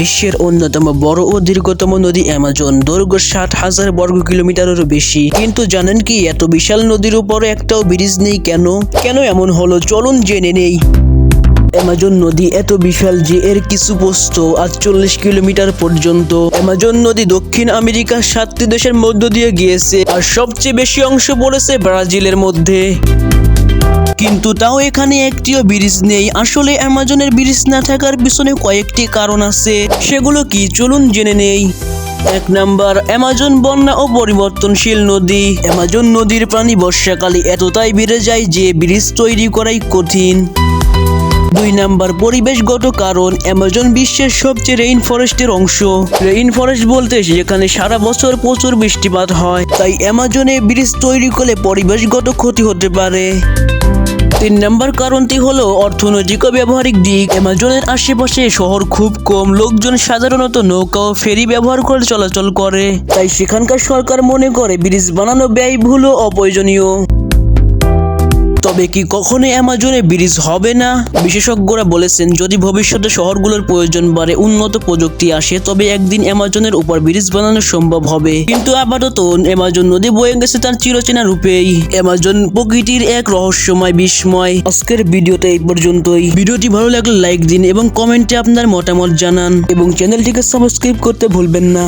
বিশ্বের অন্যতম বড় ও দীর্ঘতম নদী অ্যামাজন, দৈর্ঘ্য 60,000 বর্গ কিলোমিটারেরও বেশি। কিন্তু জানেন কি, এত বিশাল নদীর উপরে একটাও ব্রিজ নেই কেন? কেন এমন হলো, চলুন জেনে নেই। অ্যামাজন নদী এত বিশাল যে এর কিছু প্রস্থ 48 কিলোমিটার পর্যন্ত। অ্যামাজন নদী দক্ষিণ আমেরিকার 7টি দেশের মধ্য দিয়ে গিয়েছে, আর সবচেয়ে বেশি অংশ পড়েছে ব্রাজিলের মধ্যে। কিন্তু তাও এখানে একটিও ব্রিজ নেই। আসলে অ্যামাজনের ব্রিজ না থাকার পিছনে কয়েকটি কারণ আছে, সেগুলো কি চলুন জেনে নেই। 1 নাম্বার, অ্যামাজন বন্যা ও পরিবর্তনশীল নদী। অ্যামাজন নদীর পানি বর্ষাকালে এতটাই বেড়ে যায় যে ব্রিজ তৈরি করাই কঠিন। 2 নাম্বার, পরিবেশগত কারণ। অ্যামাজন বিশ্বের সবচেয়ে রেইন ফরেস্টের অংশ। রেইন ফরেস্ট বলতে যেখানে সারা বছর প্রচুর বৃষ্টিপাত হয়, তাই অ্যামাজনে ব্রিজ তৈরি করলে পরিবেশগত ক্ষতি হতে পারে। 3 নাম্বার কারণটি হলো অর্থনৈতিক ও ব্যবহারিক দিক। অ্যামাজনের আশেপাশে শহর খুব কম, লোকজন সাধারণত নৌকা ও ফেরি ব্যবহার করে চলাচল করে, তাই সেখানকার সরকার মনে করে ব্রিজ বানানো ব্যয়বহুল ও অপ্রয়োজনীয়। তবে কি কখনো অ্যামাজনে ব্রিজ হবে না? বিশেষজ্ঞরা বলেছেন যদি ভবিষ্যতে শহরগুলোর প্রয়োজন বাড়ে, উন্নত প্রযুক্তি আসে, তবে একদিন অ্যামাজনের উপর ব্রিজ বানানো সম্ভব হবে। কিন্তু আপাতত অ্যামাজন নদী বয়ে গেছে তার চিরচেনা রূপেই। অ্যামাজন প্রকৃতির এক রহস্যময় বিস্ময়। আজকের ভিডিওতে এই পর্যন্তই। ভিডিওটি ভালো লাগলে লাইক দিন এবং কমেন্টে আপনার মতামত জানান, এবং চ্যানেলটিকে সাবস্ক্রাইব করতে ভুলবেন না।